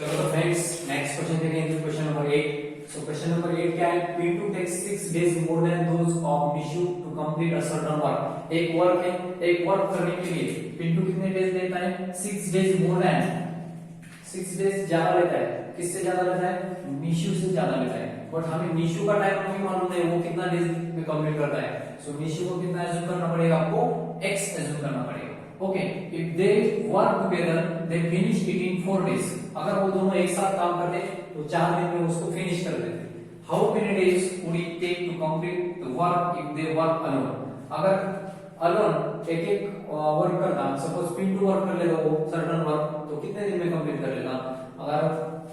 चलो तो friends next question देखेंगे question number 8। So question number 8 क्या है, P2 takes 6 days more than those of Nishu to complete a certain work। एक work है, एक वर्क करने के लिए P2 कितने डेज लेता है, 6 डेज मोर देन, 6 डेज ज्यादा लेता है। किससे ज्यादा लेता है, निशु से ज्यादा लेता है। बट हमें निशु का टाइम नहीं मालूम है, वो कितना डेज में कंप्लीट करता है। सो निशु को कितना एज्यूम करना पड़ेगा, आपको x एज्यूम करना पड़ेगा। Okay, if they work together they finish it in 4 days. अगर वो दोनों एक साथ काम करते तो 4 दिन में उसको फिनिश कर देते। How many days would it take to complete the work if they work alone. अगर अलोन एक एक वर्क करता, सपोज पिंटू वर्क कर लेगा वो सर्टेन वर्क, तो कितने दिन में कंप्लीट कर लेगा। अगर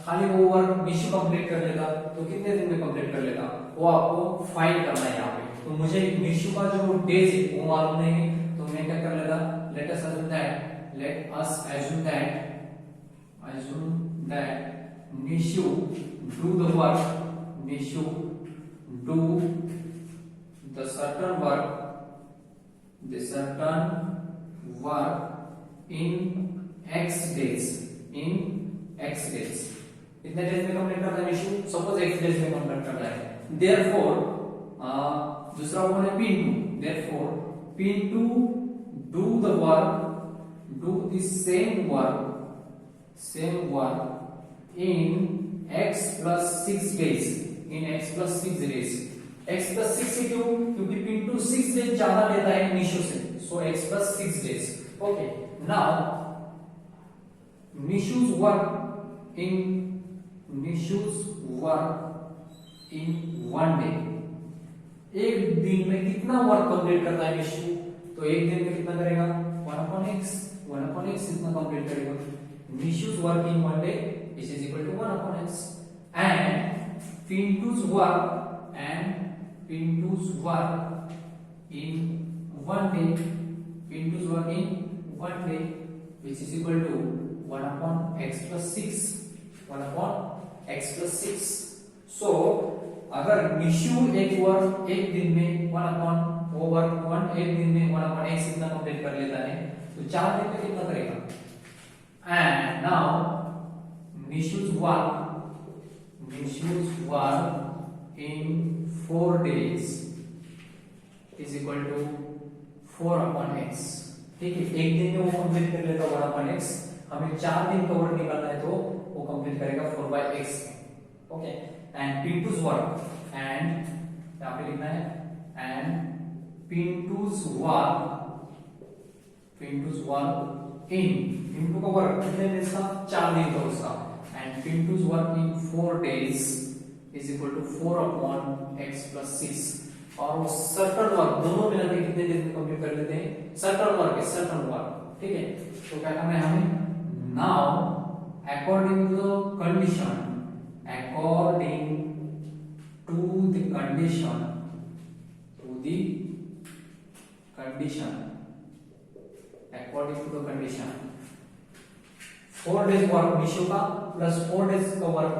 खाली वो वर्क निशु कंप्लीट कर लेगा तो कितने दिन में कंप्लीट कर लेगा, वो आपको फाइंड करना है यहाँ पे। तो मुझे निशु का जो डेज है वो मालूम नहीं है, तो मैं क्या कर लेता, let us assume that Nishu do the work, Nishu do the certain work in X days, कितने डेज में कंप्लीट करता है निशु, सपोज X डेज में कंप्लीट करता है। Therefore दूसरा कौन है, P2। Therefore P2 do the same work in x plus 6 days, x plus 6 क्यों, क्योंकि P2 6 डेज ज्यादा लेता है निशु से, so x plus 6 days। okay, now Nishu's work in 1 day, एक दिन में कितना वर्क कंप्लीट करता है निशु, तो एक दिन में कितना करेगा, 1/x इतना कंप्लीट करेगा। निशु's work in 1 day is equal to 1/x, and Pintu's work in 1 day which is equal to 1/x plus 6, 1/x plus 6। so अगर निशु एक वर्क एक दिन में 1 दिन में 1/x इतना कंप्लीट कर लेता है, तो 4 दिन में कितना करेगा। And now Nishu's work in 4 days is equal to 4/x। ठीक है, एक दिन में वो कंप्लीट कर लेगा 1/x, हमें 4 दिन का वर्क निकालना है तो वो कंप्लीट करेगा 4/x। Okay, and P2's work, and यहाँ पे लिखना है and Pintu's work in Pintu का वर्क कितने डेज का, 4 दिन का उसका, and Pintu's work in 4 days is equal to 4/x plus 6। और वो सर्टन वर्क दोनों मिला के कितने डेज में कंप्लीट कर लेते हैं, सर्टन वर्क। ठीक है, तो क्या करना है हमें, now according to the condition, four days work Nishu का प्लस 4 डेज का वर्क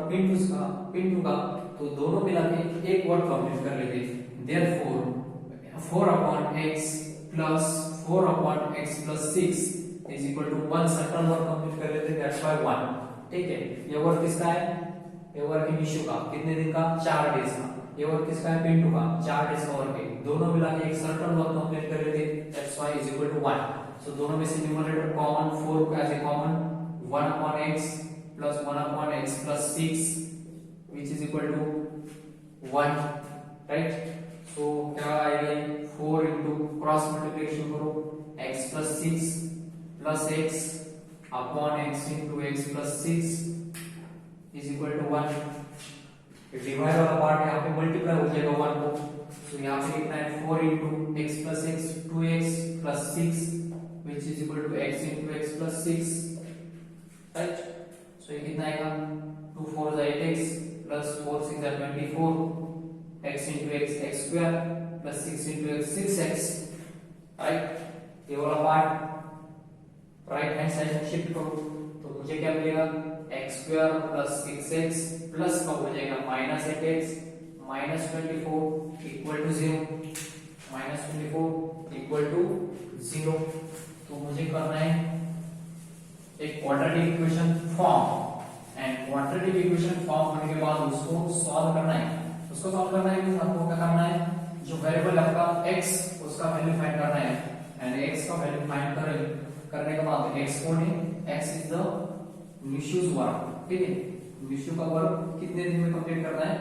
पिंटू का, तो दोनों मिला के एक वर्क कंप्लीट कर लेते। Therefore 4/x plus 4/x plus 6 is equal to 1 certain work complete कर लेते, दैट्स व्हाई 1। ठीक है, ये वर्क किसका है, ये वर्क है निशु का, कितने दिन का, 4 डेज का। ये वर्क किसका है, पिंटू का, 4 डेज का वर्क है, दोनों मिला के एक सर्टन वर्क कंप्लीट कर लेते, that's why is equal to 1। So दोनों में से न्यूमरेटर कॉमन, 4 को as a common, 1/x plus 1/x plus 6 which is equal to 1, right? so क्या आएगा, 4 into क्रॉस मल्टीप्लिकेशन करो, x plus 6 plus x upon x into x plus 6 is equal to 1। Divide वाला part यहाँ पे multiply हो जाएगा 1 को, तो यहाँ पे लिखना है 4 into x plus x 2x plus 6 which is equal to x into x plus 6, right? so ये कितना आएगा, 2 4 8x plus 4 6 24, x into x square plus 6 into x 6x, right? ये वाला पार्ट राइट हैंड साइड में shift करो, तो मुझे क्या मिलेगा, x square plus 6x plus का हो जाएगा -8x -24 equal to 0, -24 equal to 0। तो मुझे करना है एक quadratic equation form, and quadratic equation form होने के बाद उसको सॉल्व करना है। उसको सॉल्व करना है मींस आपको क्या करना है, जो वेरिएबल आपका x उसका वैल्यू फाइंड करना है एंड x का वैल्यू फाइंड करने के बाद x कौन है, x इज द निशु's वर्क, ठीक है। निशु का वर्क कितने दिन में कंप्लीट करना है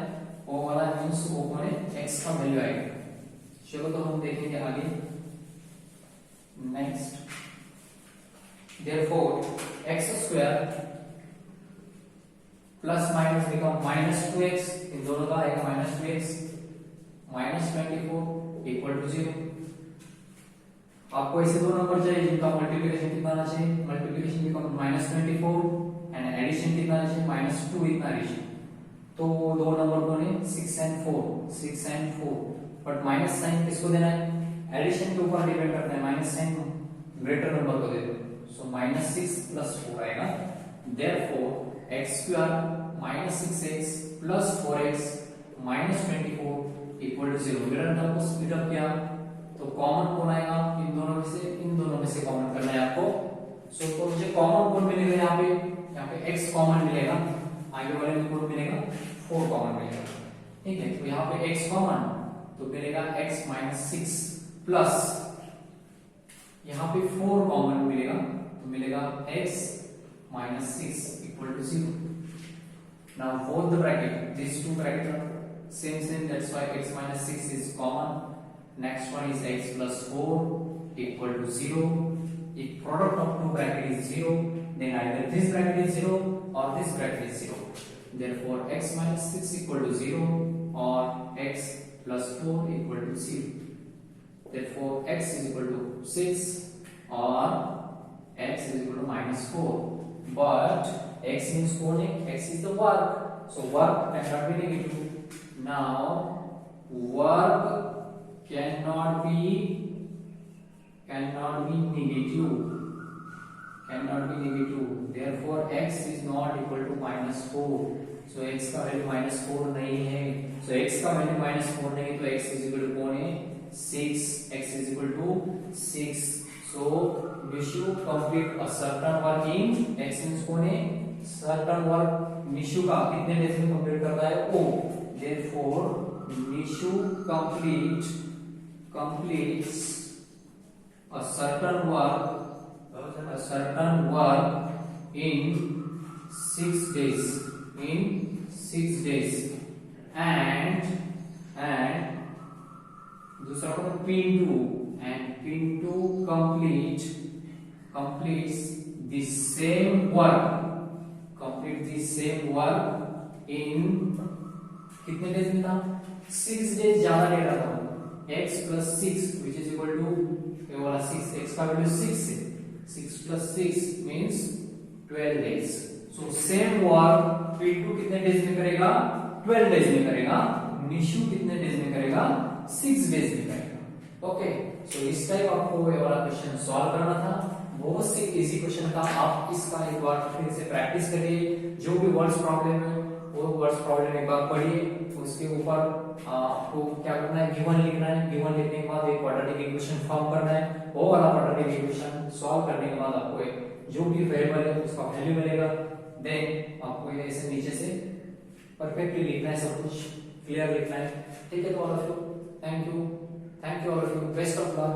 वो वाला मींस वो कौन है, x का वैल्यू आएगा। चलो तो हम देखेंगे आगे next. therefore x square plus minus become minus 2x, इन दोनों का आएगा minus 2x minus 24 equal to 0। आपको ऐसे दो नंबर चाहिए जिनका मल्टीप्लिकेशन कितना आना चाहिए, multiplication become minus 24 and addition कितना आना चाहिए माइनस 2 इतना एडिशन। तो दो नंबर कौन है 6 एंड 4, बट माइनस साइन किसको देना है, एडिशन के ऊपर डिपेंड करता है, माइनस साइन ग्रेटर नंबर को दे दो। सो माइनस 6 प्लस 4 आएगा। therefore x square minus 6x plus 4x minus 24 equal to 0। Mirror term को स्प्लिट अप किया तो कॉमन कौन आएगा, इन दोनों में से कॉमन करना है आपको। सो तो मुझे कॉमन कौन मिलेगा, यहाँ पे x कॉमन मिलेगा, आगे वाले में कौन मिलेगा 4 कॉमन मिलेगा, ठीक है। तो यहाँ पे x कॉमन तो मिलेगा x minus 6 प्लस यहाँ पे 4 कॉमन मिलेगा तो मिलेगा x minus 6 equal to 0। now both the bracket, these two brackets are same, that's why x minus 6 is common। next one is x plus 4 equal to 0। if product of two bracket is 0 then either this bracket is 0 or this bracket is 0। therefore x minus 6 equal to 0 or x plus 4 equal to 0। therefore x is equal to 6 or x is equal to minus 4। but x means coding, x is the work, so work cannot be negative। now work cannot be negative, therefore x is not equal to minus 4। so x का value minus 4 नहीं है, so x का value minus 4 नहीं है तो x is equal to कौन है 6, x is equal to 6। so we should complete a certain work in x means कौन है certain work, निशु का कितने डेज में कंप्लीट करता है o। therefore Nishu completes a certain work in 6 days and दूसरा को P2 and P2 completes the same work in कितने डेज में था 6 डेज, ज्यादा ले रहा था x plus 6 which is equal to ये वाला 6, x का वैल्यू 6 है, 6 plus 6 means 12 days। so same work P2 कितने डेज में करेगा 12 डेज में करेगा, निशु कितने डेज में करेगा 6 डेज में करेगा। ओके सो इस टाइप आपको ये वाला क्वेश्चन सॉल्व करना था, बहुत से इजी क्वेश्चन था। आप इसका एक बार फिर से प्रैक्टिस करिए, जो भी वर्ड्स प्रॉब्लम है वो वर्ड्स प्रॉब्लम एक बार पढ़िए, उसके ऊपर आपको क्या करना है गिवन लिखना है, गिवन लिखने के बाद एक क्वाड्रेटिक इक्वेशन फॉर्म करना है, वो वाला क्वाड्रेटिक इक्वेशन सॉल्व करने के बाद आपको एक जो भी वेरिएबल है उसका वैल्यू मिलेगा, देन आपको ये ऐसे नीचे से परफेक्टली लिखना है, सब कुछ क्लियर लिखना है, ठीक है। तो all of you thank you all of you, best of luck.